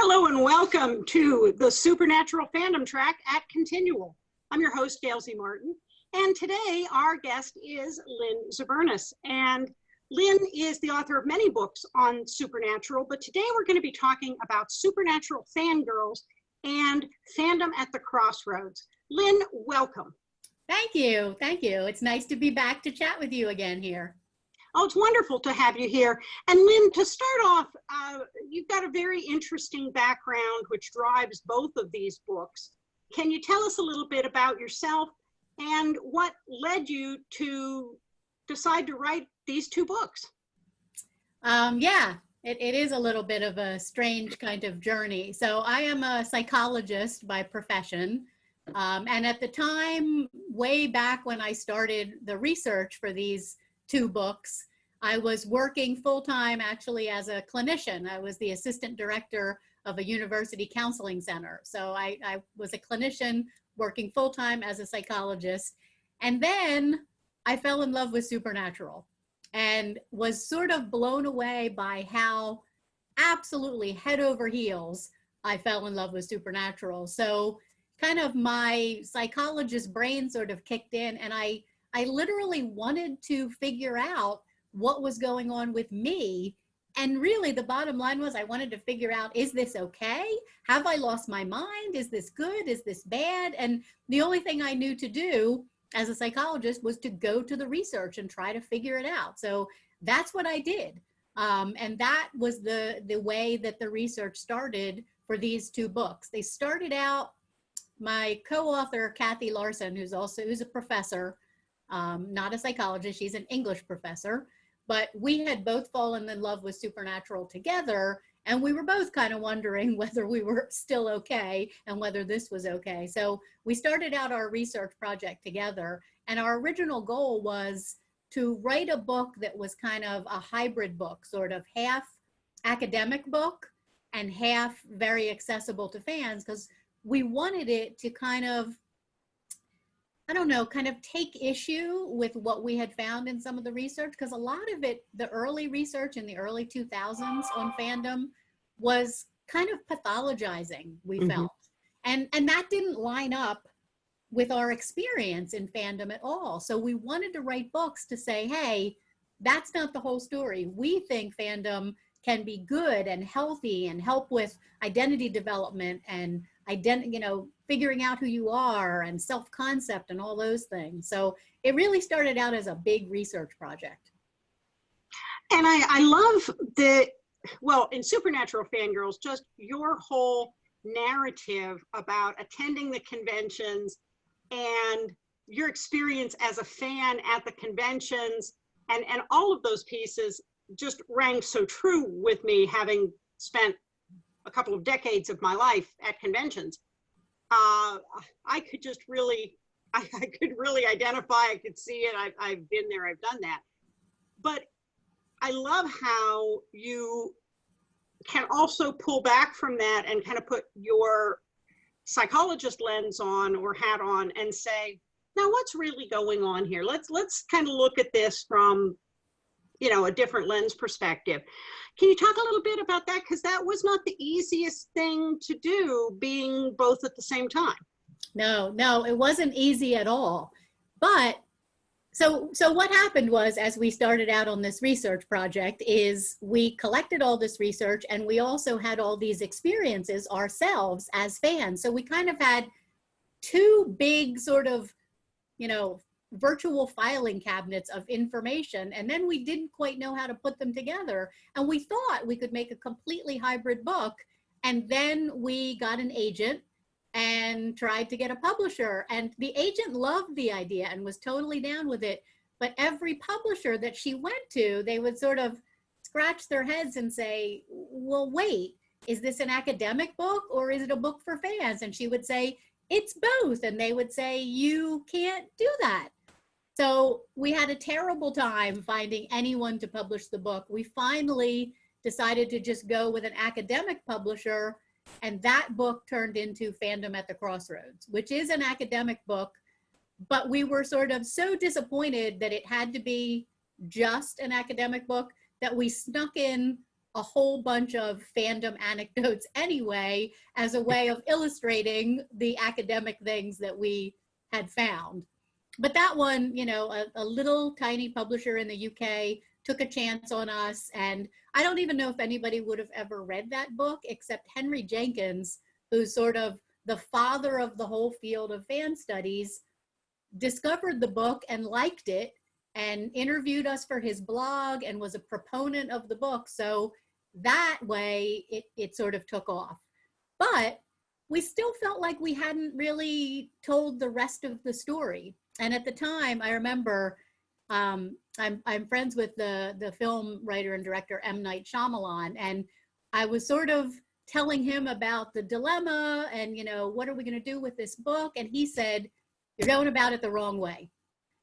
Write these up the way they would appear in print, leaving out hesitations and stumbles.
Hello and welcome to the Supernatural Fandom track at Continual. I'm your host, Gail Z. Martin, and today our guest is Lynn Zubernis. And Lynn is the author of many books on Supernatural, but today we're going to be talking about Supernatural Fangirls and Fandom at the Crossroads. Lynn, welcome. Thank you. Thank you. It's nice to be back to chat with you again here. Oh, it's wonderful to have you here. And Lynn, to start off, you've got a very interesting background which drives both of these books. Can you tell us a little bit about yourself and what led you to decide to write these two books? It is a little bit of a strange kind of journey. So I am a psychologist by profession. And at the time, way back when I started the research for these two books, I was working full-time actually as a clinician. I was the assistant director of a university counseling center. So I was a clinician working full-time as a psychologist. And then I fell in love with Supernatural and was sort of blown away by how absolutely head over heels I fell in love with Supernatural. So kind of my psychologist brain sort of kicked in, and I literally wanted to figure out what was going on with me. And really the bottom line was I wanted to figure out, is this okay? Have I lost my mind? Is this good? Is this bad? And the only thing I knew to do as a psychologist was to go to the research and try to figure it out. So that's what I did. And that was the way that the research started for these two books. They started out, my co-author, Kathy Larson, who's a professor, not a psychologist, she's an English professor, but we had both fallen in love with Supernatural together, and we were both kind of wondering whether we were still okay and whether this was okay. So we started out our research project together, and our original goal was to write a book that was kind of a hybrid book, sort of half academic book and half very accessible to fans, because we wanted it to kind of, kind of take issue with what we had found in some of the research, because a lot of it, the early research in the early 2000s on fandom was kind of pathologizing, we felt. And that didn't line up with our experience in fandom at all. So we wanted to write books to say, hey, that's not the whole story. We think fandom can be good and healthy and help with identity development and figuring out who you are and self-concept and all those things. So it really started out as a big research project. And I love that, well, in Supernatural Fangirls, just your whole narrative about attending the conventions and your experience as a fan at the conventions and all of those pieces just rang so true with me, having spent a couple of decades of my life at conventions. I could just really, I could really identify, I could see it, I've been there, I've done that. But I love how you can also pull back from that and kind of put your psychologist lens on or hat on and say, now what's really going on here? Let's kind of look at this from, a different lens perspective. Can you talk a little bit about that? Because that was not the easiest thing to do, being both at the same time. No, it wasn't easy at all. But so what happened was, as we started out on this research project, is we collected all this research and we also had all these experiences ourselves as fans. So we kind of had two big sort of, virtual filing cabinets of information, and then we didn't quite know how to put them together, and we thought we could make a completely hybrid book. And then we got an agent and tried to get a publisher, and the agent loved the idea and was totally down with it, but every publisher that she went to, they would sort of scratch their heads and say, well, wait, is this an academic book or is it a book for fans? And she would say, it's both. And they would say, you can't do that. So we had a terrible time finding anyone to publish the book. We finally decided to just go with an academic publisher, and that book turned into Fandom at the Crossroads, which is an academic book, but we were sort of so disappointed that it had to be just an academic book that we snuck in a whole bunch of fandom anecdotes anyway as a way of illustrating the academic things that we had found. But that one, you know, a little tiny publisher in the UK took a chance on us, and I don't even know if anybody would have ever read that book except Henry Jenkins, who's sort of the father of the whole field of fan studies, discovered the book and liked it and interviewed us for his blog and was a proponent of the book. So that way it sort of took off. But we still felt like we hadn't really told the rest of the story. And at the time, I remember I'm friends with the film writer and director M. Night Shyamalan, and I was sort of telling him about the dilemma and, you know, what are we going to do with this book? And he said, you're going about it the wrong way.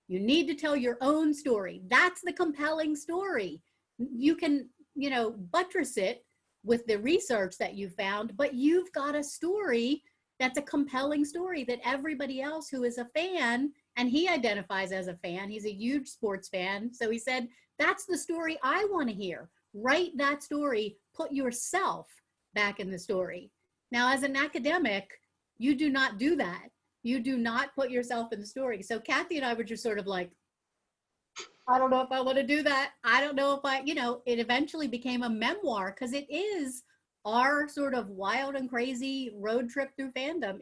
You need to tell your own story. That's the compelling story. You can, you know, buttress it with the research that you found, but you've got a story that's a compelling story that everybody else who is a fan, and he identifies as a fan, he's a huge sports fan. So he said, that's the story I want to hear. Write that story, put yourself back in the story. Now, as an academic, you do not do that. You do not put yourself in the story. So Kathy and I were just sort of like, I don't know if I want to do that. I don't know if I, you know, it eventually became a memoir because it is our sort of wild and crazy road trip through fandom.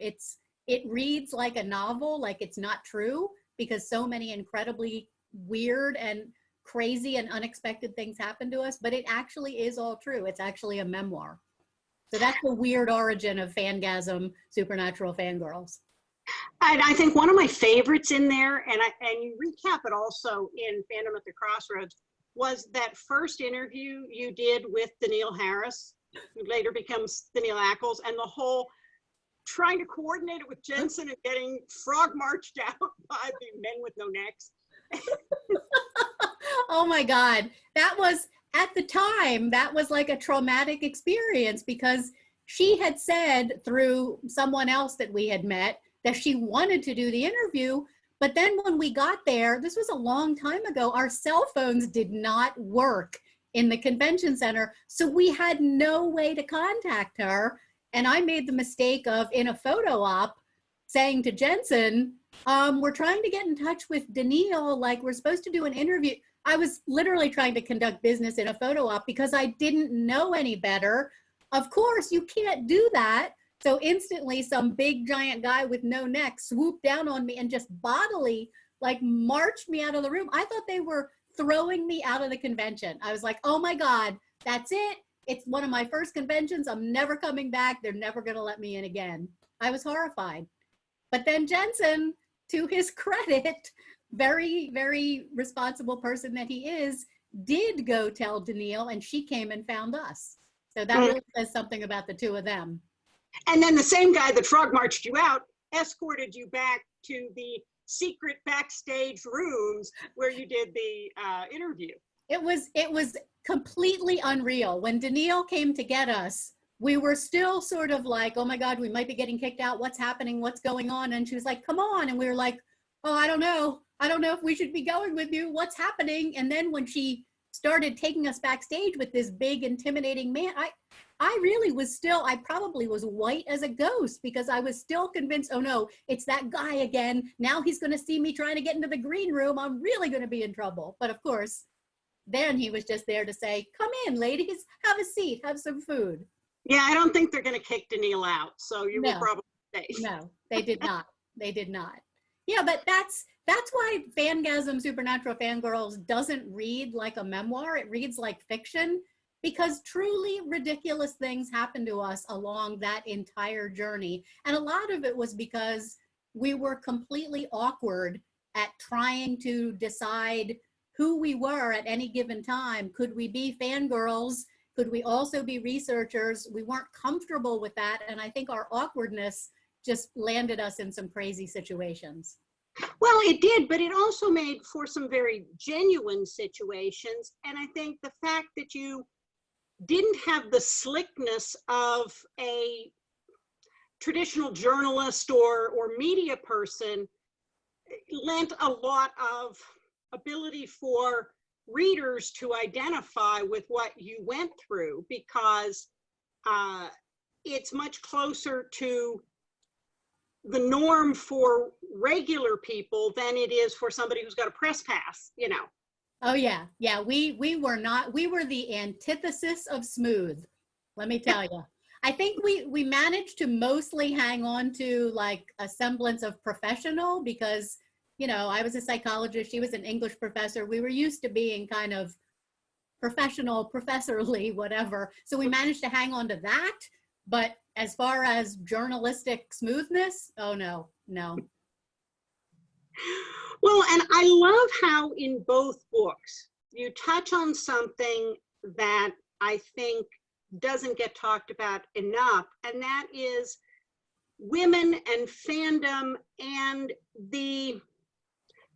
It reads like a novel, like it's not true, because so many incredibly weird and crazy and unexpected things happen to us, but it actually is all true. It's actually a memoir. So that's the weird origin of Fangasm, Supernatural Fangirls. I think one of my favorites in there, and you recap it also in Fandom at the Crossroads, was that first interview you did with Danielle Harris, who later becomes Danielle Ackles, and the whole trying to coordinate it with Jensen and getting frog marched out by the men with no necks. Oh my God. That was, at the time, that was like a traumatic experience because she had said through someone else that we had met that she wanted to do the interview. But then when we got there, this was a long time ago, our cell phones did not work in the convention center. So we had no way to contact her. And I made the mistake of, in a photo op, saying to Jensen, we're trying to get in touch with Danielle, like we're supposed to do an interview. I was literally trying to conduct business in a photo op because I didn't know any better. Of course, you can't do that. So instantly some big giant guy with no neck swooped down on me and just bodily like marched me out of the room. I thought they were throwing me out of the convention. I was like, oh my God, that's it. It's one of my first conventions. I'm never coming back. They're never going to let me in again. I was horrified. But then Jensen, to his credit, very, very responsible person that he is, did go tell Danielle, and she came and found us. So that really says something about the two of them. And then the same guy that frog marched you out escorted you back to the secret backstage rooms where you did the interview. It was completely unreal. When Danielle came to get us, we were still sort of like, oh my God, we might be getting kicked out. What's happening? What's going on? And she was like, come on. And we were like, oh, I don't know. I don't know if we should be going with you. What's happening? And then when she started taking us backstage with this big, intimidating man, I really was still, I probably was white as a ghost because I was still convinced, oh no, it's that guy again. Now he's going to see me trying to get into the green room. I'm really going to be in trouble. But of course, then he was just there to say, come in, ladies, have a seat, have some food. Yeah, I don't think they're going to kick Danielle out. So you were probably safe. No, they did not. They did not. Yeah, but that's why Fangasm Supernatural Fangirls doesn't read like a memoir. It reads like fiction because truly ridiculous things happened to us along that entire journey. And a lot of it was because we were completely awkward at trying to decide who we were at any given time. Could we be fangirls Could we also be researchers? We weren't comfortable with that. And I think our awkwardness just landed us in some crazy situations. Well, it did, but it also made for some very genuine situations. And I think the fact that you didn't have the slickness of a traditional journalist or media person lent a lot of ability for readers to identify with what you went through, because it's much closer to the norm for regular people than it is for somebody who's got a press pass, you know. Oh yeah, yeah. We were not. We were the antithesis of smooth. Let me tell you. I think we managed to mostly hang on to like a semblance of professional because, you know, I was a psychologist. She was an English professor. We were used to being kind of professional, professorly, whatever. So we managed to hang on to that. But as far as journalistic smoothness, oh no, no. Well, and I love how in both books you touch on something that I think doesn't get talked about enough, and that is women and fandom and the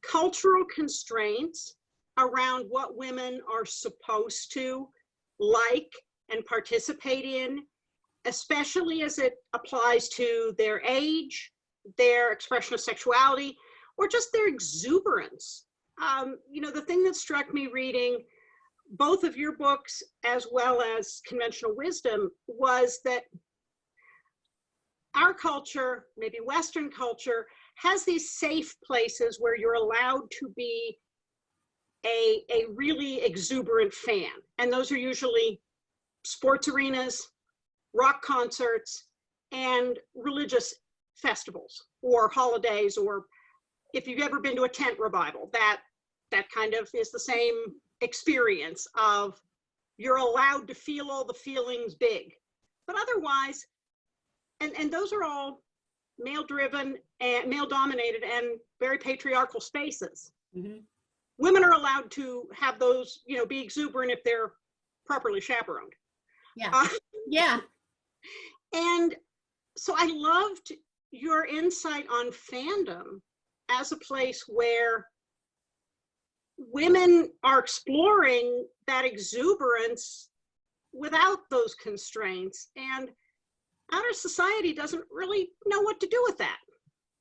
cultural constraints around what women are supposed to like and participate in, especially as it applies to their age, their expression of sexuality, or just their exuberance. You know, the thing that struck me reading both of your books as well as Conventional Wisdom was that our culture, maybe Western culture, has these safe places where you're allowed to be a really exuberant fan. And those are usually sports arenas, rock concerts, and religious festivals or holidays, or if you've ever been to a tent revival, that kind of is the same experience of you're allowed to feel all the feelings big. But otherwise, and those are all male driven and male dominated and very patriarchal spaces. Mm-hmm. Women are allowed to have those, you know, be exuberant if they're properly chaperoned. Yeah. Yeah. And so I loved your insight on fandom as a place where women are exploring that exuberance without those constraints, and outer society doesn't really know what to do with that.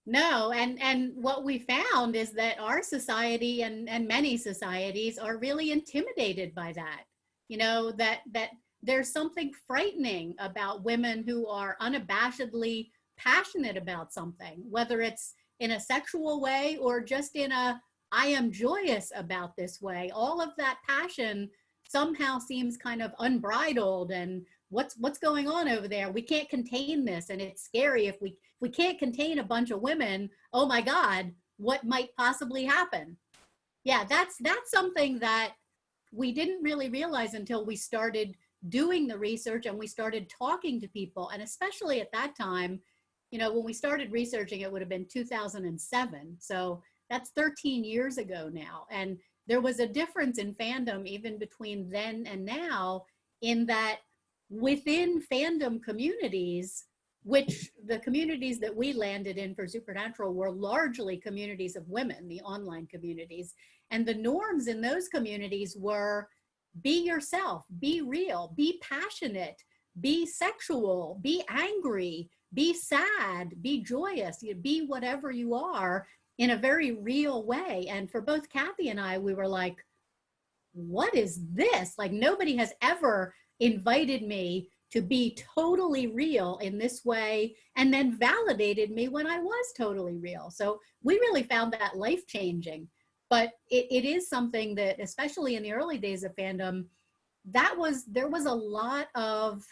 No, and what we found is that our society and many societies are really intimidated by that. You know, that there's something frightening about women who are unabashedly passionate about something, whether it's in a sexual way or just in a I am joyous about this way. All of that passion somehow seems kind of unbridled, and what's going on over there? We can't contain this, and it's scary. If we can't contain a bunch of women, oh my God, what might possibly happen? Yeah, that's something that we didn't really realize until we started doing the research and we started talking to people. And especially at that time, you know, when we started researching, it would have been 2007. So that's 13 years ago now. And there was a difference in fandom even between then and now, in that within fandom communities, which the communities that we landed in for Supernatural were largely communities of women, the online communities. And the norms in those communities were be yourself, be real, be passionate, be sexual, be angry, be sad, be joyous, be whatever you are in a very real way. And for both Kathy and I, we were like, what is this? Like, nobody has ever invited me to be totally real in this way and then validated me when I was totally real. So we really found that life-changing. But it is something that, especially in the early days of fandom, there was a lot of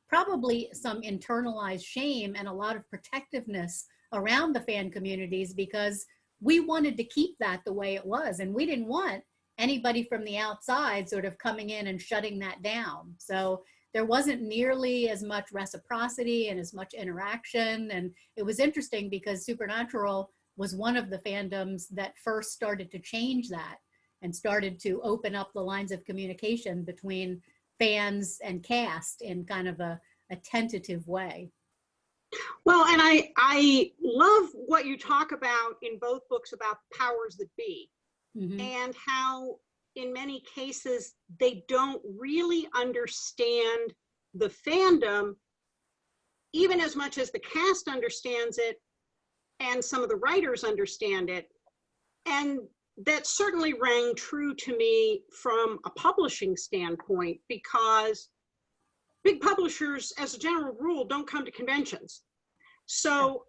probably some internalized shame and a lot of protectiveness around the fan communities, because we wanted to keep that the way it was. And we didn't want anybody from the outside sort of coming in and shutting that down. So there wasn't nearly as much reciprocity and as much interaction. And it was interesting because Supernatural was one of the fandoms that first started to change that and started to open up the lines of communication between fans and cast in kind of a tentative way. Well, and I love what you talk about in both books about powers that be, and how in many cases they don't really understand the fandom even as much as the cast understands it and some of the writers understand it. And that certainly rang true to me from a publishing standpoint, because big publishers, as a general rule, don't come to conventions. So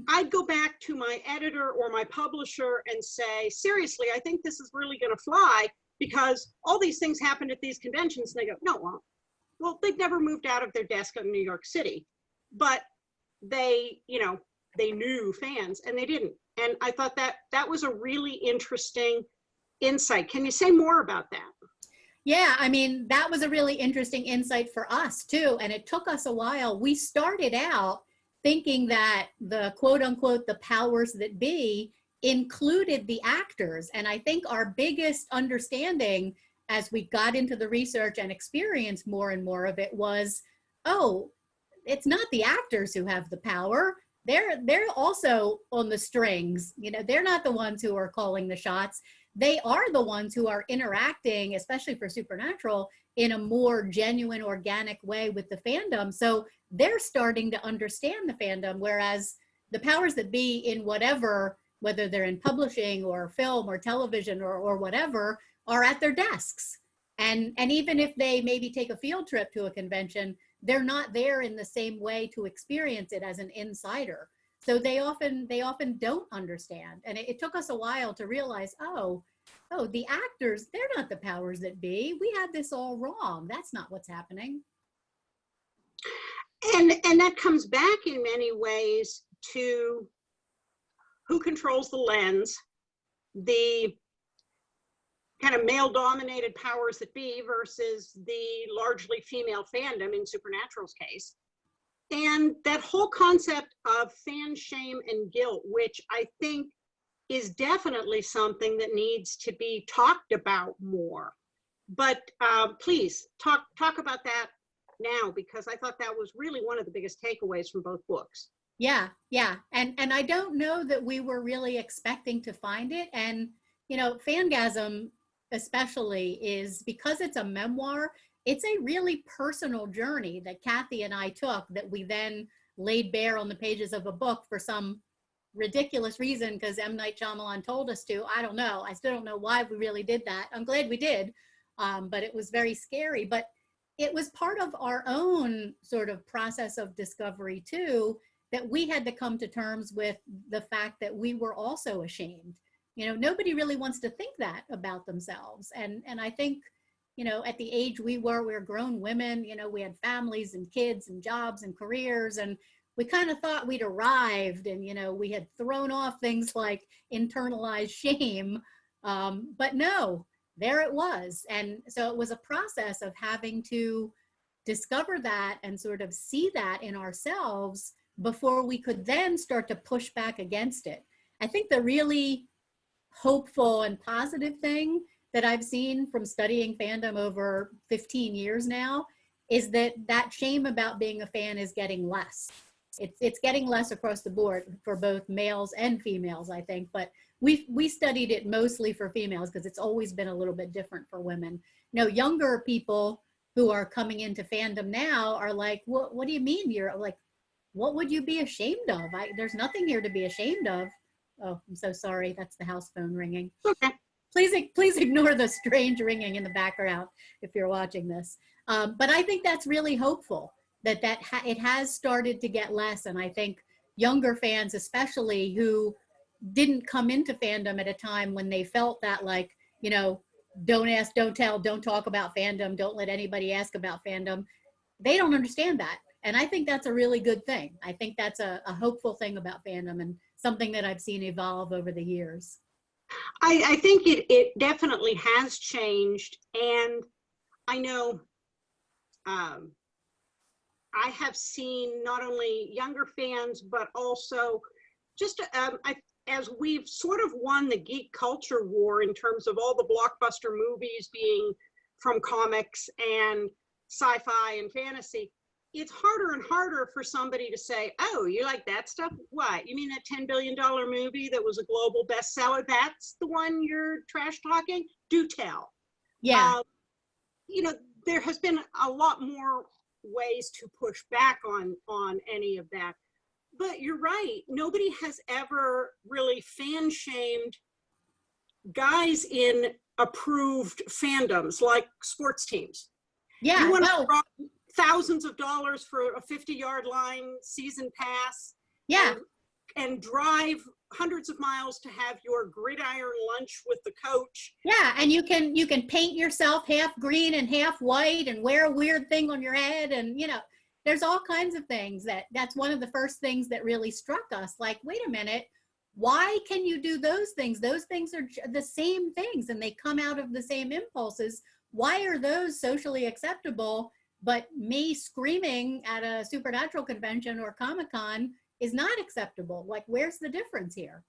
I'd go back to my editor or my publisher and say, seriously, I think this is really going to fly because all these things happened at these conventions. And they go, no, well, they've never moved out of their desk in New York City, but they, they knew fans and they didn't. And I thought that was a really interesting insight. Can you say more about that? Yeah, I mean, that was a really interesting insight for us too. And it took us a while. We started out thinking that the quote unquote, the powers that be included the actors. And I think our biggest understanding as we got into the research and experienced more and more of it was, oh, it's not the actors who have the power. They're also on the strings. They're not the ones who are calling the shots. They are the ones who are interacting, especially for Supernatural, in a more genuine, organic way with the fandom. So they're starting to understand the fandom, whereas the powers that be in whatever, whether they're in publishing or film or television or whatever, are at their desks. And even if they maybe take a field trip to a convention, they're not there in the same way to experience it as an insider. So they often don't understand. And it took us a while to realize, oh, the actors, they're not the powers that be. We had this all wrong. That's not what's happening. And that comes back in many ways to who controls the lens, the kind of male-dominated powers that be versus the largely female fandom in Supernatural's case. And that whole concept of fan shame and guilt, which I think is definitely something that needs to be talked about more. But please talk about that now, because I thought that was really one of the biggest takeaways from both books. Yeah. And I don't know that we were really expecting to find it. And, Fangasm especially is, because it's a memoir, it's a really personal journey that Kathy and I took that we then laid bare on the pages of a book for some ridiculous reason, because M. Night Shyamalan told us to. I don't know. I still don't know why we really did that. I'm glad we did, but it was very scary. But it was part of our own sort of process of discovery too, that we had to come to terms with the fact that we were also ashamed. Nobody really wants to think that about themselves. And I think, at the age we were grown women, we had families and kids and jobs and careers, and we kind of thought we'd arrived and, we had thrown off things like internalized shame, but no, there it was. And so it was a process of having to discover that and sort of see that in ourselves before we could then start to push back against it. I think the really hopeful and positive thing that I've seen from studying fandom over 15 years now is that shame about being a fan is getting less. It's getting less across the board for both males and females, I think, but we studied it mostly for females because it's always been a little bit different for women. Younger people who are coming into fandom now are like, what do you mean? You're like, what would you be ashamed of? There's nothing here to be ashamed of. Oh, I'm so sorry. That's the house phone ringing. Okay. Please ignore the strange ringing in the background if you're watching this. But I think that's really hopeful that it has started to get less. And I think younger fans, especially who didn't come into fandom at a time when they felt that, like, don't ask, don't tell, don't talk about fandom, don't let anybody ask about fandom. They don't understand that. And I think that's a really good thing. I think that's a hopeful thing about fandom and something that I've seen evolve over the years. I think it definitely has changed. And I know I have seen not only younger fans, but also just as we've sort of won the geek culture war in terms of all the blockbuster movies being from comics, and sci-fi and fantasy, it's harder and harder for somebody to say, oh, you like that stuff? What? You mean that $10 billion movie that was a global bestseller? That's the one you're trash talking? Do tell. Yeah. You know, there has been a lot more ways to push back on any of that. But you're right. Nobody has ever really fan shamed guys in approved fandoms like sports teams. Yeah. You want to drop thousands of dollars for a 50-yard line season pass. Yeah. And drive hundreds of miles to have your gridiron lunch with the coach. Yeah, and you can paint yourself half green and half white and wear a weird thing on your head, and you know, there's all kinds of things that's one of the first things that really struck us. Like, wait a minute, why can you do those things? Those things are the same things and they come out of the same impulses. Why are those socially acceptable, but me screaming at a supernatural convention or Comic-Con is not acceptable? Like, where's the difference here?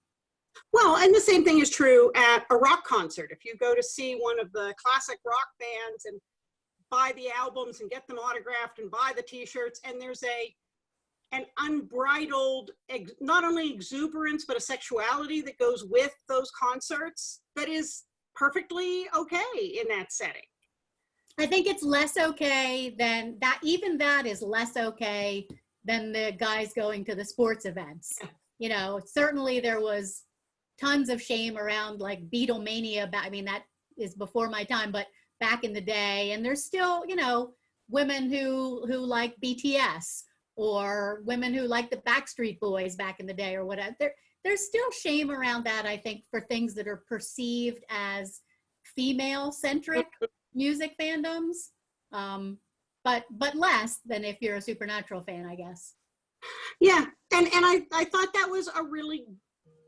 Well, and the same thing is true at a rock concert. If you go to see one of the classic rock bands and buy the albums and get them autographed and buy the t-shirts, and there's an unbridled, not only exuberance, but a sexuality that goes with those concerts that is perfectly okay in that setting. I think it's less okay than that. Even that is less okay than the guys going to the sports events. You know, certainly there was tons of shame around like Beatlemania. I mean, that is before my time, but back in the day, and there's still, you know, women who like BTS or women who like the Backstreet Boys back in the day or whatever. There's still shame around that, I think, for things that are perceived as female-centric music fandoms. But less than if you're a Supernatural fan, I guess. Yeah, and I thought that was a really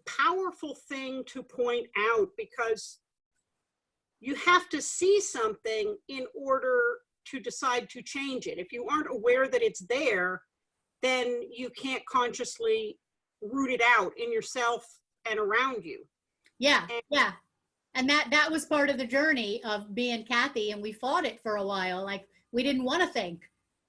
powerful thing to point out, because you have to see something in order to decide to change it. If you aren't aware that it's there, then you can't consciously root it out in yourself and around you. Yeah, yeah. And that was part of the journey of being Kathy, and we fought it for a while. Like, we didn't want to think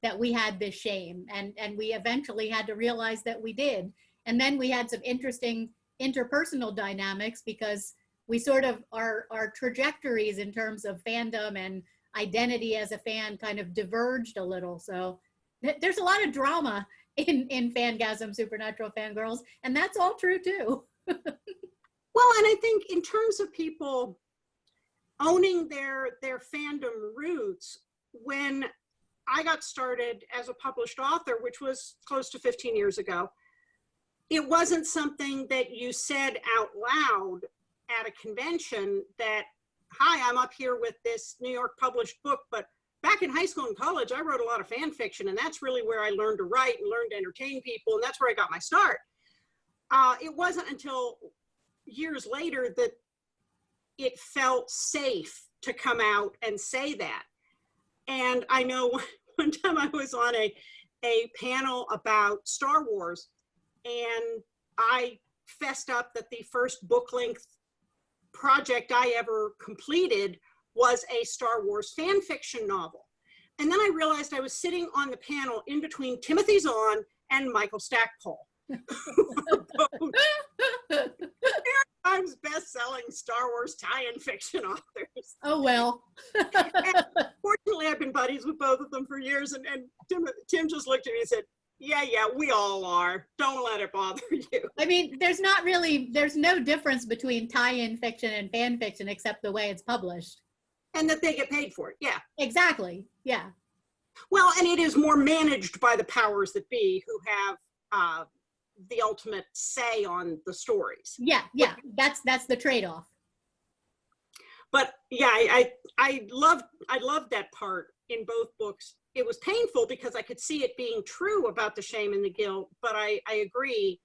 that we had this shame, and we eventually had to realize that we did. And then we had some interesting interpersonal dynamics, because we sort of, our trajectories in terms of fandom and identity as a fan kind of diverged a little. So there's a lot of drama in Fangasm Supernatural Fangirls, and that's all true too. Well, and I think in terms of people owning their fandom roots, when I got started as a published author, which was close to 15 years ago, it wasn't something that you said out loud at a convention that, hi, I'm up here with this New York published book, but back in high school and college, I wrote a lot of fan fiction, and that's really where I learned to write and learned to entertain people, and that's where I got my start. It wasn't until years later that it felt safe to come out and say that. And I know one time I was on a panel about Star Wars, and I fessed up that the first book-length project I ever completed was a Star Wars fan fiction novel. And then I realized I was sitting on the panel in between Timothy Zahn and Michael Stackpole. Times best-selling Star Wars tie-in fiction authors. Oh, well. Fortunately, I've been buddies with both of them for years, and Tim just looked at me and said, yeah, we all are. Don't let it bother you. I mean, there's no difference between tie-in fiction and fan fiction except the way it's published. And that they get paid for it, yeah. Exactly, yeah. Well, and it is more managed by the powers that be, who have the ultimate say on the stories. Yeah, that's the trade-off. But yeah, I loved that part in both books. It was painful because I could see it being true about the shame and the guilt, but I agree,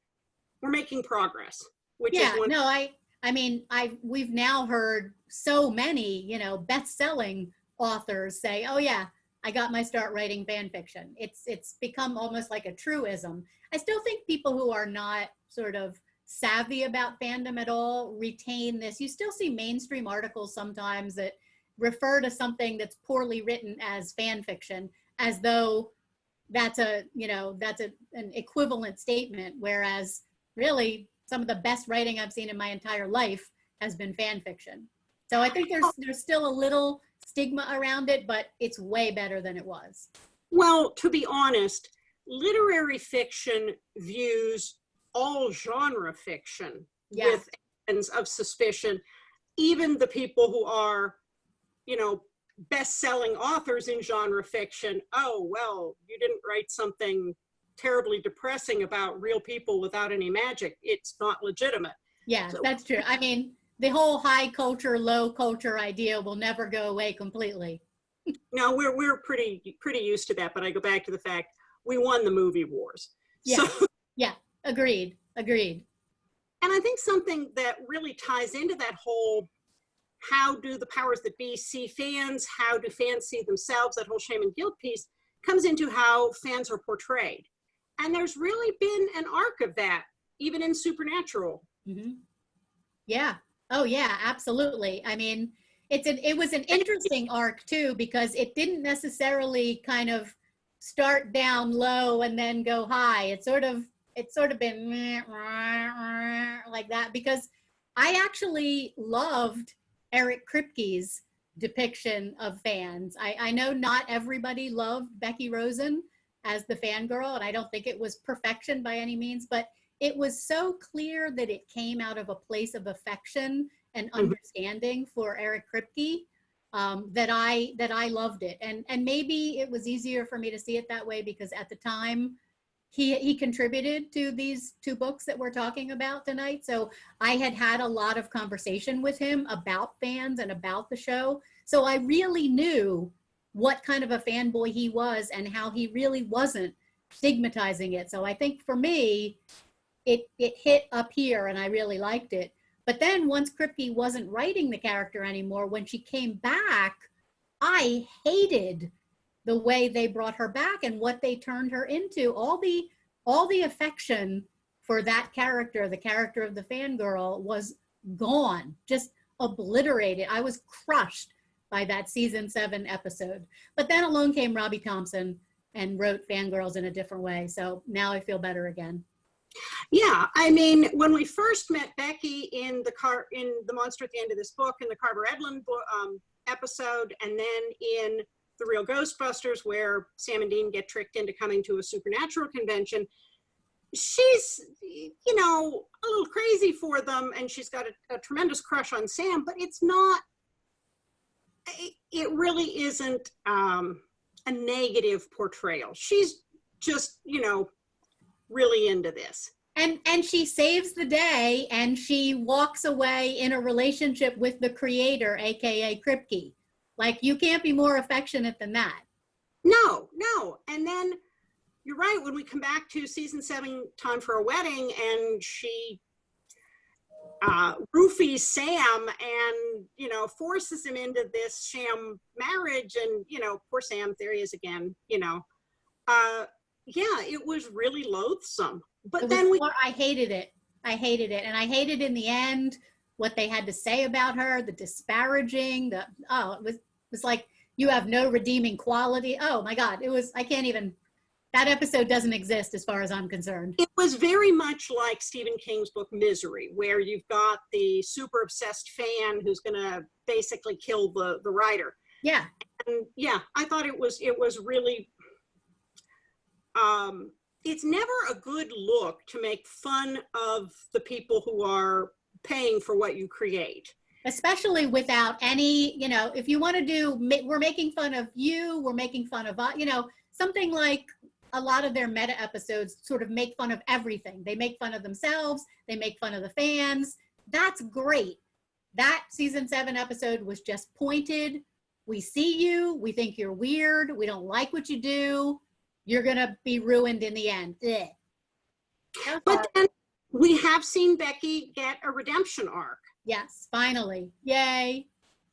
we're making progress. Which is one. No, I mean, we've now heard so many, best-selling authors say, oh yeah, I got my start writing fan fiction. It's become almost like a truism. I still think people who are not sort of savvy about fandom at all retain this. You still see mainstream articles sometimes that refer to something that's poorly written as fan fiction, as though that's an equivalent statement, whereas really some of the best writing I've seen in my entire life has been fan fiction. So I think there's still a little stigma around it, but it's way better than it was. Well, to be honest, literary fiction views all genre fiction with ends of suspicion. Even the people who are, best-selling authors in genre fiction, oh, well, you didn't write something terribly depressing about real people without any magic. It's not legitimate. Yeah, so that's true. I mean, the whole high culture, low culture idea will never go away completely. No, we're pretty used to that, but I go back to the fact we won the movie wars. Yeah, So, yeah, agreed. And I think something that really ties into that whole, how do the powers that be see fans, how do fans see themselves, that whole shame and guilt piece comes into how fans are portrayed. And there's really been an arc of that, even in Supernatural. Mm-hmm. Yeah. Oh yeah, absolutely. I mean, it was an interesting arc too, because it didn't necessarily kind of start down low and then go high. It's sort of been like that, because I actually loved Eric Kripke's depiction of fans. I know not everybody loved Becky Rosen as the fangirl, and I don't think it was perfection by any means, but it was so clear that it came out of a place of affection and understanding for Eric Kripke, that I loved it. And maybe it was easier for me to see it that way because at the time he contributed to these two books that we're talking about tonight. So I had a lot of conversation with him about fans and about the show. So I really knew what kind of a fanboy he was and how he really wasn't stigmatizing it. So I think for me, it hit up here and I really liked it. But then once Kripke wasn't writing the character anymore, when she came back, I hated the way they brought her back and what they turned her into. All the affection for that character, the character of the fangirl, was gone, just obliterated. I was crushed by that season 7 episode. But then along came Robbie Thompson and wrote Fangirls in a different way. So now I feel better again. Yeah, I mean, when we first met Becky in the Monster at the End of This Book, in the Carver Edlund episode, and then in The Real Ghostbusters, where Sam and Dean get tricked into coming to a supernatural convention, she's, a little crazy for them, and she's got a tremendous crush on Sam, but it really isn't a negative portrayal. She's just, really into this. And she saves the day and she walks away in a relationship with the creator, AKA Kripke. Like, you can't be more affectionate than that. No. And then you're right, when we come back to season 7, Time for a Wedding, and she roofies Sam and, forces him into this sham marriage, and, poor Sam, there he is again, yeah, it was really loathsome. But then I hated it. And I hated in the end what they had to say about her, the disparaging, it was like, you have no redeeming quality. Oh my God, that episode doesn't exist as far as I'm concerned. It was very much like Stephen King's book Misery, where you've got the super obsessed fan who's gonna basically kill the writer. Yeah. And yeah, I thought it was really, it's never a good look to make fun of the people who are paying for what you create. Especially without any, if you want to do, we're making fun of you, we're making fun of, something like a lot of their meta episodes sort of make fun of everything. They make fun of themselves, they make fun of the fans. That's great. That season 7 episode was just pointed. We see you, we think you're weird, we don't like what you do. You're going to be ruined in the end. But then we have seen Becky get a redemption arc. Yes, finally. Yay.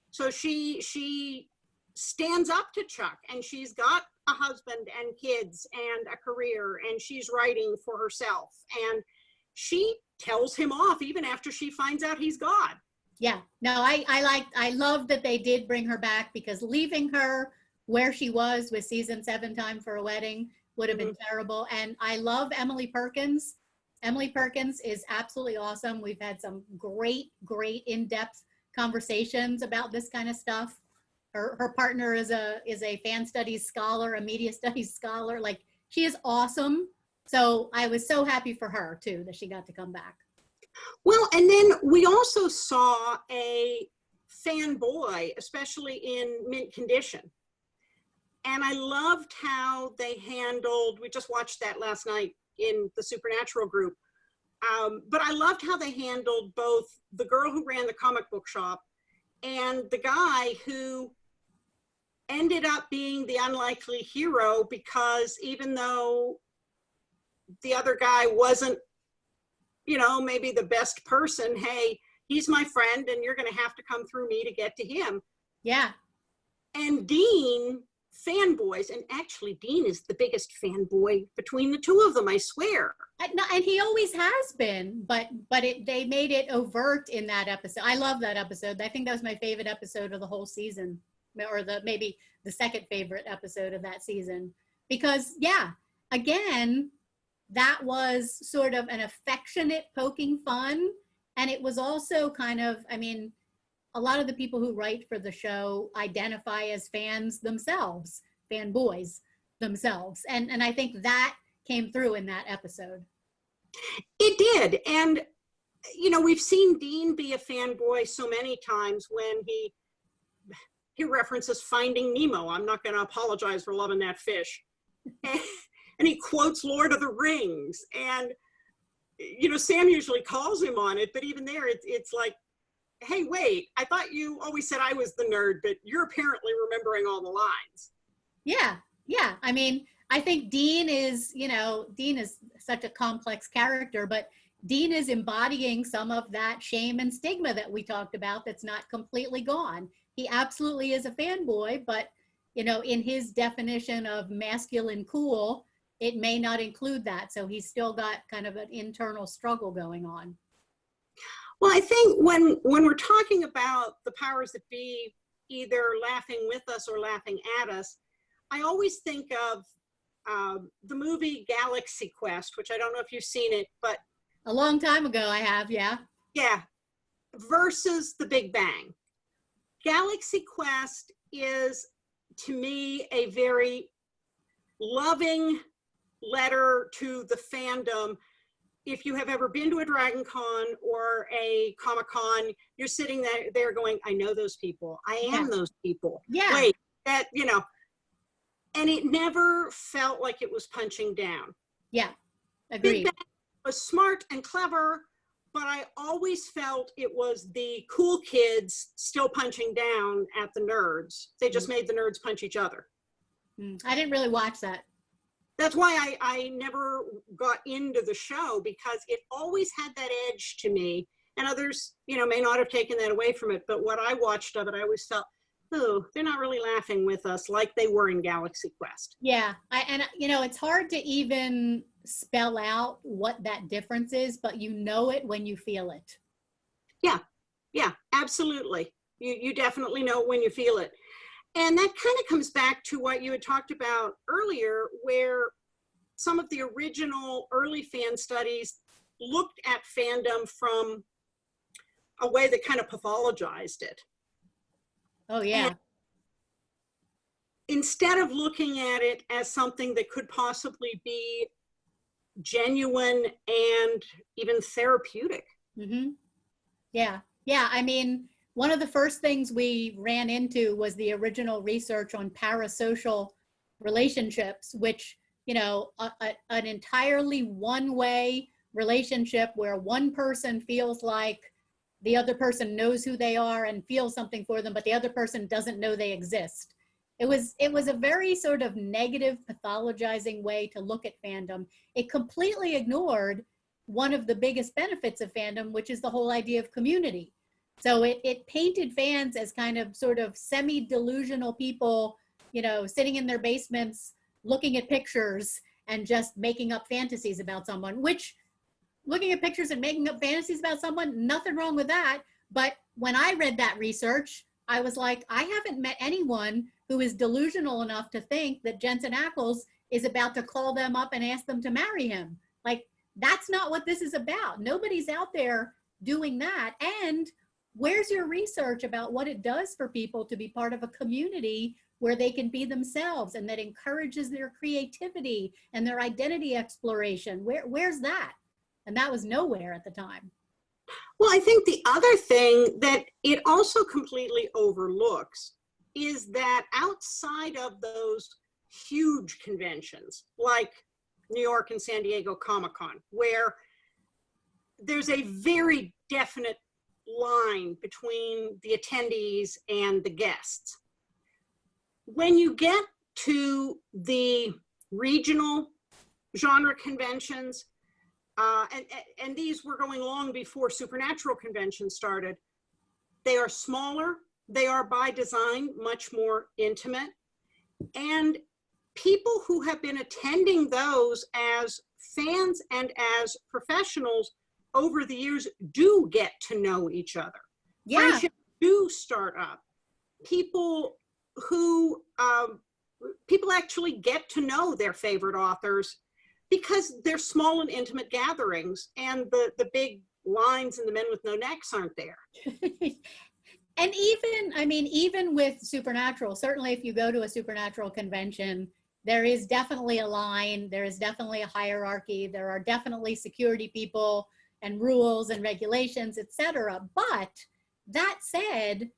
So she stands up to Chuck, and she's got a husband and kids and a career, and she's writing for herself. And she tells him off even after she finds out he's God. Yeah, no, I love that they did bring her back, because leaving her where she was with season 7, Time for a Wedding, would have been terrible. And I love Emily Perkins. Emily Perkins is absolutely awesome. We've had some great in-depth conversations about this kind of stuff. Her partner is a fan studies scholar, a media studies scholar. Like, she is awesome. So I was so happy for her too, that she got to come back. Well, and then we also saw a fanboy, especially in mint condition. And I loved how they handled, we just watched that last night in the Supernatural group. But I loved how they handled both the girl who ran the comic book shop and the guy who ended up being the unlikely hero, because even though the other guy wasn't, you know, maybe the best person, hey, he's my friend and you're going to have to come through me to get to him. Yeah. And Dean, fanboys, and actually Dean is the biggest fanboy between the two of them, I swear. And he always has been, but they made it overt in that episode. I love that episode. I think that was my favorite episode of the whole season, or maybe the second favorite episode of that season, because yeah, again, that was sort of an affectionate poking fun. And it was also kind of, I mean, a lot of the people who write for the show identify as fans themselves, fanboys themselves. And I think that came through in that episode. It did. And, you know, we've seen Dean be a fanboy so many times when he references Finding Nemo. I'm not going to apologize for loving that fish. And he quotes Lord of the Rings. And, you know, Sam usually calls him on it, but even there, it's like, hey, wait, I thought you always said I was the nerd, but you're apparently remembering all the lines. Yeah, yeah. I mean, I think Dean is, you know, Dean is such a complex character, but Dean is embodying some of that shame and stigma that we talked about that's not completely gone. He absolutely is a fanboy, but, you know, in his definition of masculine cool, it may not include that. So he's still got kind of an internal struggle going on. Well, I think when we're talking about the powers that be either laughing with us or laughing at us, I always think of the movie Galaxy Quest, which I don't know if you've seen it, but a long time ago I have, yeah. Yeah, versus The Big Bang. Galaxy Quest is, to me, a very loving letter to the fandom. If you have ever been to a Dragon Con or a Comic Con, you're sitting there going, I know those people. I am those people. Yeah. Wait, that, you know, and it never felt like it was punching down. Yeah, agreed. Big Bang was smart and clever, but I always felt it was the cool kids still punching down at the nerds. They just made the nerds punch each other. I didn't really watch that. That's why I never got into the show, because it always had that edge to me. And others, you know, may not have taken that away from it. But what I watched of it, I always felt, oh, they're not really laughing with us like they were in Galaxy Quest. Yeah, and you know, it's hard to even spell out what that difference is, but you know it when you feel it. Yeah, absolutely. You definitely know when you feel it. And that kind of comes back to what you had talked about earlier, where some of the original early fan studies looked at fandom from a way that kind of pathologized it. Oh, yeah. And instead of looking at it as something that could possibly be genuine and even therapeutic. Mm-hmm. Yeah. I mean, one of the first things we ran into was the original research on parasocial relationships, which, you know, an entirely one-way relationship where one person feels like the other person knows who they are and feels something for them, but the other person doesn't know they exist. It was a very sort of negative, pathologizing way to look at fandom. It completely ignored one of the biggest benefits of fandom, which is the whole idea of community. So it painted fans as kind of sort of semi-delusional people, you know, sitting in their basements, looking at pictures and just making up fantasies about someone, which looking at pictures and making up fantasies about someone, nothing wrong with that. But when I read that research, I was like, I haven't met anyone who is delusional enough to think that Jensen Ackles is about to call them up and ask them to marry him. Like, that's not what this is about. Nobody's out there doing that. And where's your research about what it does for people to be part of a community where they can be themselves and that encourages their creativity and their identity exploration? Where's that? And that was nowhere at the time. Well, I think the other thing that it also completely overlooks is that outside of those huge conventions like New York and San Diego Comic-Con, where there's a very definite line between the attendees and the guests, when you get to the regional genre conventions, and these were going long before Supernatural conventions started, they are smaller, they are by design much more intimate, and people who have been attending those as fans and as professionals over the years do get to know each other. Yeah. Friendships do start up. People who, people actually get to know their favorite authors because they're small and intimate gatherings, and the big lines and the men with no necks aren't there. And even, I mean, even with Supernatural, certainly if you go to a Supernatural convention, there is definitely a line, there is definitely a hierarchy, there are definitely security people and rules and regulations, etc. But that said,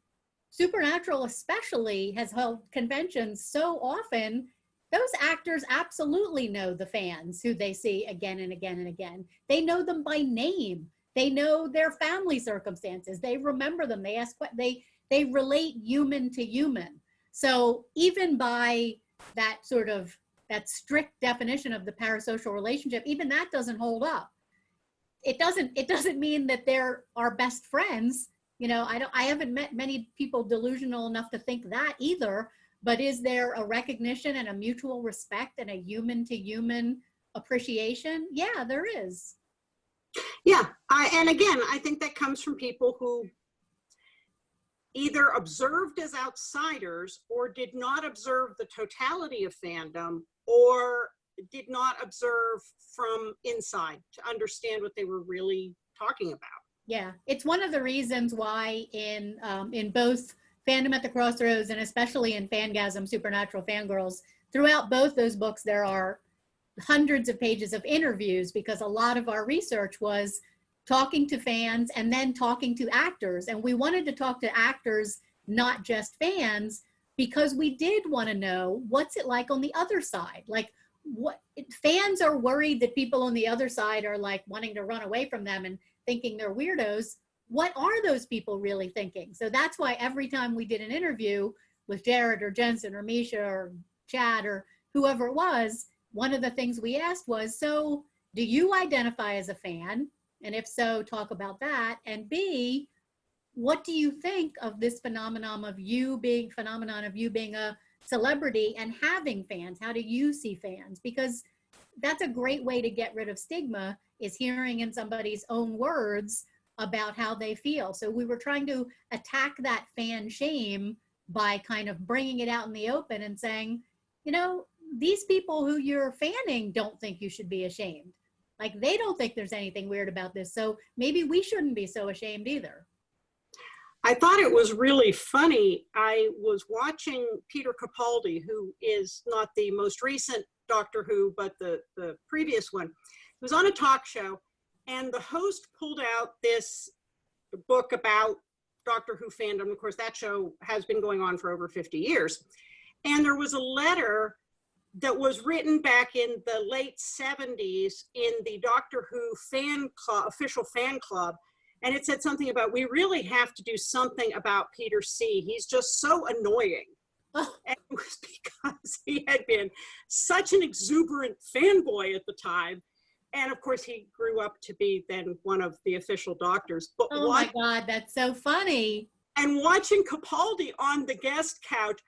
Supernatural especially has held conventions so often, those actors absolutely know the fans who they see again and again and again. They know them by name. They know their family circumstances. They remember them. They ask what they relate human to human. So even by that sort of that strict definition of the parasocial relationship, even that doesn't hold up. It doesn't mean that they're our best friends. You know, I haven't met many people delusional enough to think that either. But is there a recognition and a mutual respect and a human to human appreciation? Yeah, there is. Yeah, and again, I think that comes from people who either observed as outsiders or did not observe the totality of fandom, or did not observe from inside to understand what they were really talking about. Yeah, it's one of the reasons why in both Fandom at the Crossroads and especially in Fangasm, Supernatural Fangirls, throughout both those books there are hundreds of pages of interviews, because a lot of our research was talking to fans and then talking to actors. And we wanted to talk to actors, not just fans, because we did want to know what's it like on the other side. Like, what fans are worried that people on the other side are like wanting to run away from them and thinking they're weirdos. What are those people really thinking? So that's why every time we did an interview with Jared or Jensen or Misha or Chad or whoever it was, one of the things we asked was, so do you identify as a fan? And if so, talk about that. And B, what do you think of this phenomenon of you being a celebrity and having fans? How do you see fans? Because that's a great way to get rid of stigma, is hearing in somebody's own words about how they feel. So we were trying to attack that fan shame by kind of bringing it out in the open and saying, you know, these people who you're fanning don't think you should be ashamed. Like, they don't think there's anything weird about this. So maybe we shouldn't be so ashamed either. I thought it was really funny. I was watching Peter Capaldi, who is not the most recent Doctor Who, but the previous one. He was on a talk show, and the host pulled out this book about Doctor Who fandom. Of course, that show has been going on for over 50 years. And there was a letter that was written back in the late 70s in the Doctor Who fan club, official fan club. And it said something about, we really have to do something about Peter C. He's just so annoying. Oh. And it was because he had been such an exuberant fanboy at the time. And of course, he grew up to be then one of the official doctors. But oh my God, that's so funny. And watching Capaldi on the guest couch,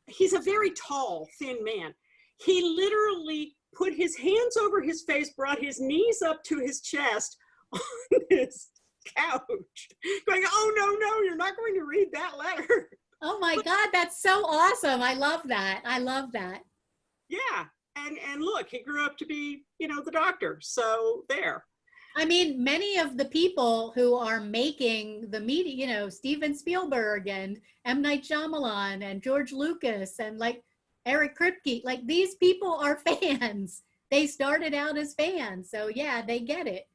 he's a very tall, thin man. He literally put his hands over his face, brought his knees up to his chest on this couch going, oh, no, you're not going to read that letter. Oh my God, that's so awesome. I love that. I love that. Yeah. And look, he grew up to be, the doctor. So there. I mean, many of the people who are making the media, Steven Spielberg and M. Night Shyamalan and George Lucas and like Eric Kripke, like these people are fans. They started out as fans. So yeah, they get it.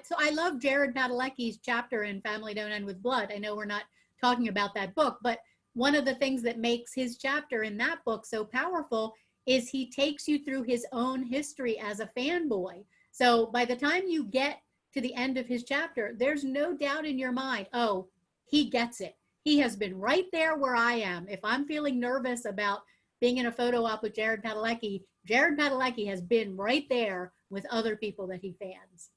So I love Jared Padalecki's chapter in Family Don't End with Blood. I know we're not talking about that book, but one of the things that makes his chapter in that book so powerful is he takes you through his own history as a fanboy. So by the time you get to the end of his chapter, there's no doubt in your mind, oh, he gets it. He has been right there where I am. If I'm feeling nervous about being in a photo op with Jared Padalecki has been right there with other people that he fans.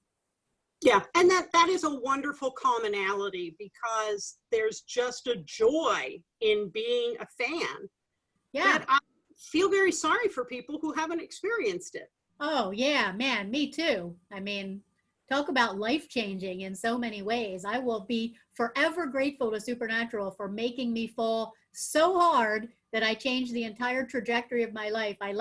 Yeah, and that is a wonderful commonality because there's just a joy in being a fan. Yeah. That I feel very sorry for people who haven't experienced it. Oh, yeah, man, me too. I mean, talk about life-changing in so many ways. I will be forever grateful to Supernatural for making me fall so hard that I changed the entire trajectory of my life. I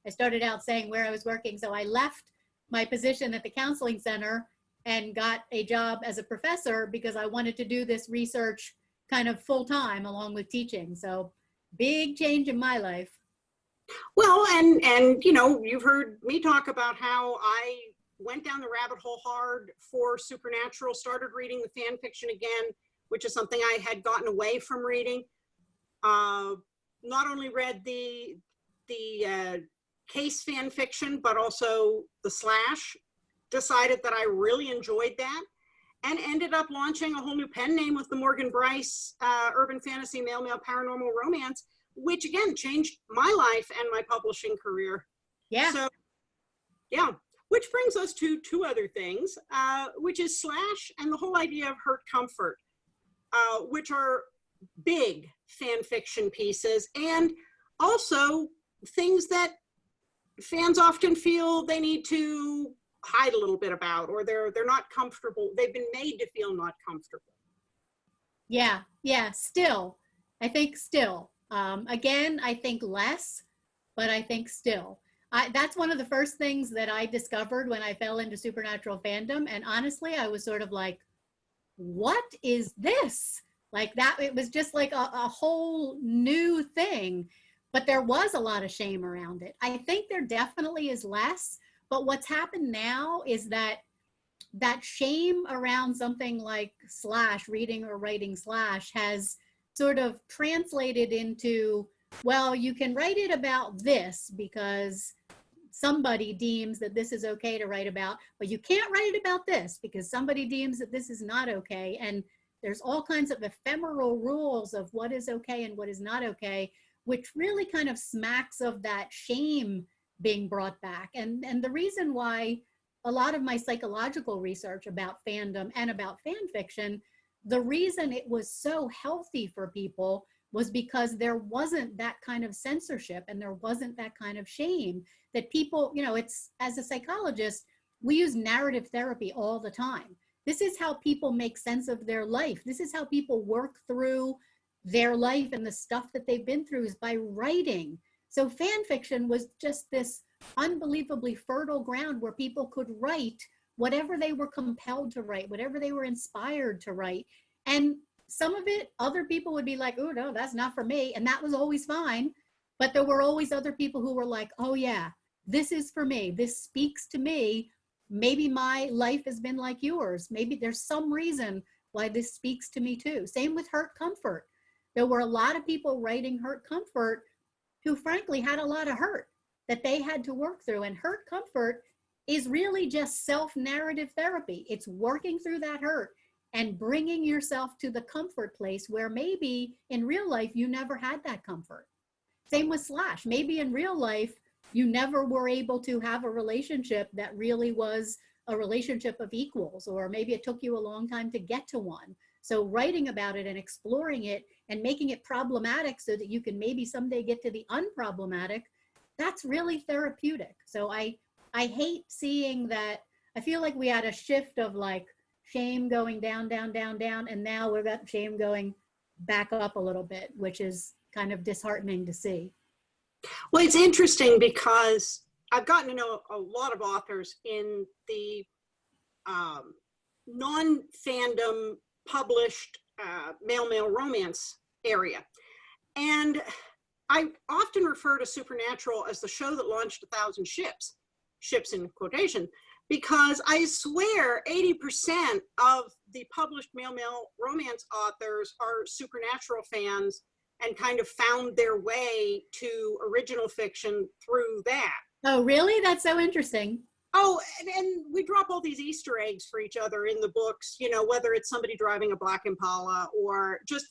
started out saying where I was working, so I left my position at the counseling center and got a job as a professor because I wanted to do this research kind of full-time along with teaching. So big change in my life. Well, and you've heard me talk about how I went down the rabbit hole hard for Supernatural, started reading the fan fiction again, which is something I had gotten away from reading. Not only read the case fan fiction, but also the slash. Decided that I really enjoyed that and ended up launching a whole new pen name with the Morgan Bryce urban fantasy male paranormal romance, which again changed my life and my publishing career. Yeah. So yeah, which brings us to two other things, which is slash and the whole idea of hurt comfort, which are big fan fiction pieces and also things that fans often feel they need to hide a little bit about, or they're not comfortable. They've been made to feel not comfortable. Yeah. Still, I think still. Again, I think less, but I think still. That's one of the first things that I discovered when I fell into Supernatural fandom. And honestly, I was sort of like, what is this? Like that, it was just like a whole new thing. But there was a lot of shame around it. I think there definitely is less. But what's happened now is that shame around something like slash, reading or writing slash, has sort of translated into, well, you can write it about this because somebody deems that this is okay to write about, but you can't write it about this because somebody deems that this is not okay. And there's all kinds of ephemeral rules of what is okay and what is not okay, which really kind of smacks of that shame being brought back. And the reason why a lot of my psychological research about fandom and about fan fiction, the reason it was so healthy for people was because there wasn't that kind of censorship and there wasn't that kind of shame that people, it's, as a psychologist, we use narrative therapy all the time. This is how people make sense of their life. This is how people work through their life and the stuff that they've been through, is by writing. So fan fiction was just this unbelievably fertile ground where people could write whatever they were compelled to write, whatever they were inspired to write. And some of it, other people would be like, oh, no, that's not for me. And that was always fine. But there were always other people who were like, oh, yeah, this is for me. This speaks to me. Maybe my life has been like yours. Maybe there's some reason why this speaks to me too. Same with hurt comfort. There were a lot of people writing hurt comfort who frankly had a lot of hurt that they had to work through. And hurt comfort is really just self-narrative therapy. It's working through that hurt and bringing yourself to the comfort place where maybe in real life you never had that comfort. Same with slash. Maybe in real life you never were able to have a relationship that really was a relationship of equals, or maybe it took you a long time to get to one. So writing about it and exploring it and making it problematic so that you can maybe someday get to the unproblematic, that's really therapeutic. So I hate seeing that. I feel like we had a shift of like shame going down, down, down, down, and now we've got shame going back up a little bit, which is kind of disheartening to see. Well, it's interesting because I've gotten to know a lot of authors in the non-fandom published male-male romance area. And I often refer to Supernatural as the show that launched 1,000 ships, ships in quotation, because I swear 80% of the published male-male romance authors are Supernatural fans and kind of found their way to original fiction through that. Oh, really? That's so interesting. Oh, and we drop all these Easter eggs for each other in the books, you know, whether it's somebody driving a Black Impala or just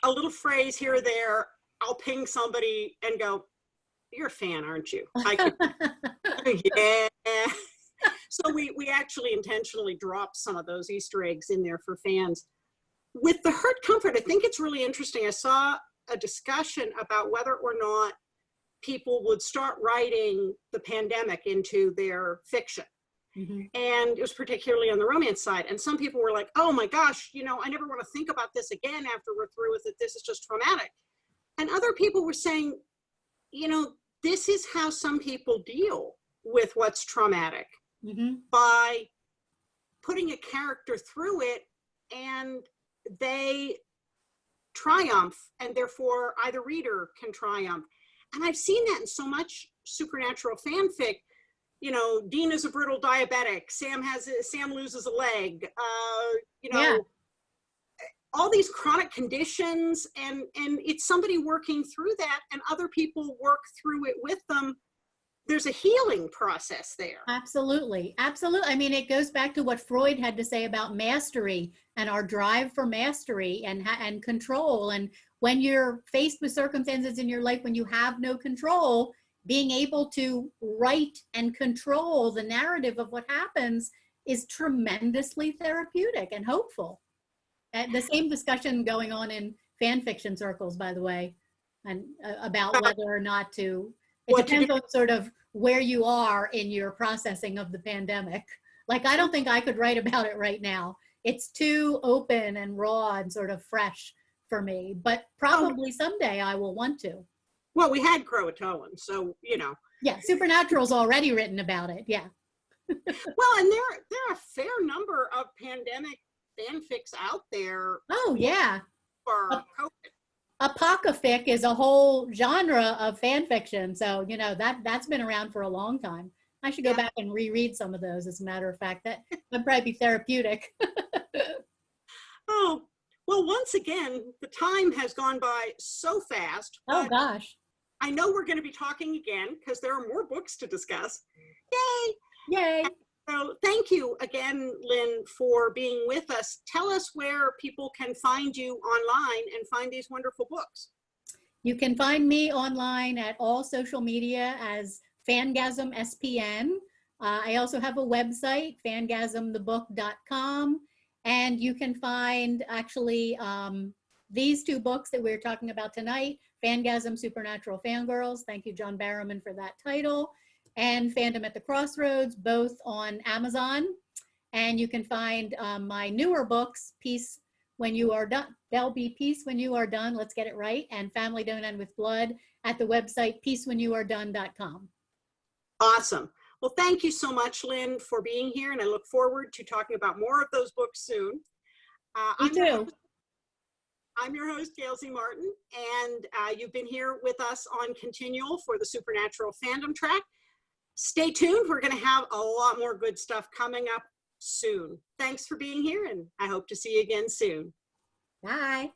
a little phrase here or there. I'll ping somebody and go, "You're a fan, aren't you?" Yeah. So we actually intentionally dropped some of those Easter eggs in there for fans. With The Hurt Comfort, I think it's really interesting. I saw a discussion about whether or not people would start writing the pandemic into their fiction. Mm-hmm. And it was particularly on the romance side. And some people were like, oh my gosh, you know, I never want to think about this again after we're through with it. This is just traumatic. And other people were saying, you know, this is how some people deal with what's traumatic, mm-hmm. by putting a character through it and they triumph, and therefore either reader can triumph. And I've seen that in so much Supernatural fanfic. You know, Dean is a brittle diabetic. Sam loses a leg. You know, yeah. All these chronic conditions, and it's somebody working through that, and other people work through it with them. There's a healing process there. Absolutely, absolutely. I mean, it goes back to what Freud had to say about mastery and our drive for mastery and control. And when you're faced with circumstances in your life when you have no control, being able to write and control the narrative of what happens is tremendously therapeutic and hopeful. And the same discussion going on in fan fiction circles, by the way, and about whether or not to, it depends on sort of where you are in your processing of the pandemic. Like, I don't think I could write about it right now. It's too open and raw and sort of fresh for me, but probably someday I will want to. Well, we had Croatoan, so, you know. Yeah, Supernatural's already written about it, yeah. Well, and there are a fair number of pandemic fanfics out there. Oh, yeah. For COVID. Aca-fan is a whole genre of fan fiction, so, you know, that's been around for a long time. I should go back and reread some of those, as a matter of fact. That would probably be therapeutic. Oh, well, once again, the time has gone by so fast. Oh, gosh. I know we're going to be talking again because there are more books to discuss. Yay! Yay! So thank you again, Lynn, for being with us. Tell us where people can find you online and find these wonderful books. You can find me online at all social media as Fangasm SPN. I also have a website, fangasmthebook.com, and you can find actually these two books that we're talking about tonight, Fangasm Supernatural Fangirls, thank you John Barrowman for that title, and Fandom at the Crossroads, both on Amazon. And you can find my newer books, Peace When You Are Done, There'll Be Peace When You Are Done, let's get it right, and Family Don't End with Blood at the website peacewhenyouaredone.com. Awesome. Well, thank you so much, Lynn, for being here, and I look forward to talking about more of those books soon. Me too. I'm your host, Gail Z. Martin, and you've been here with us on Continual for the Supernatural Fandom track. Stay tuned. We're going to have a lot more good stuff coming up soon. Thanks for being here, and I hope to see you again soon. Bye.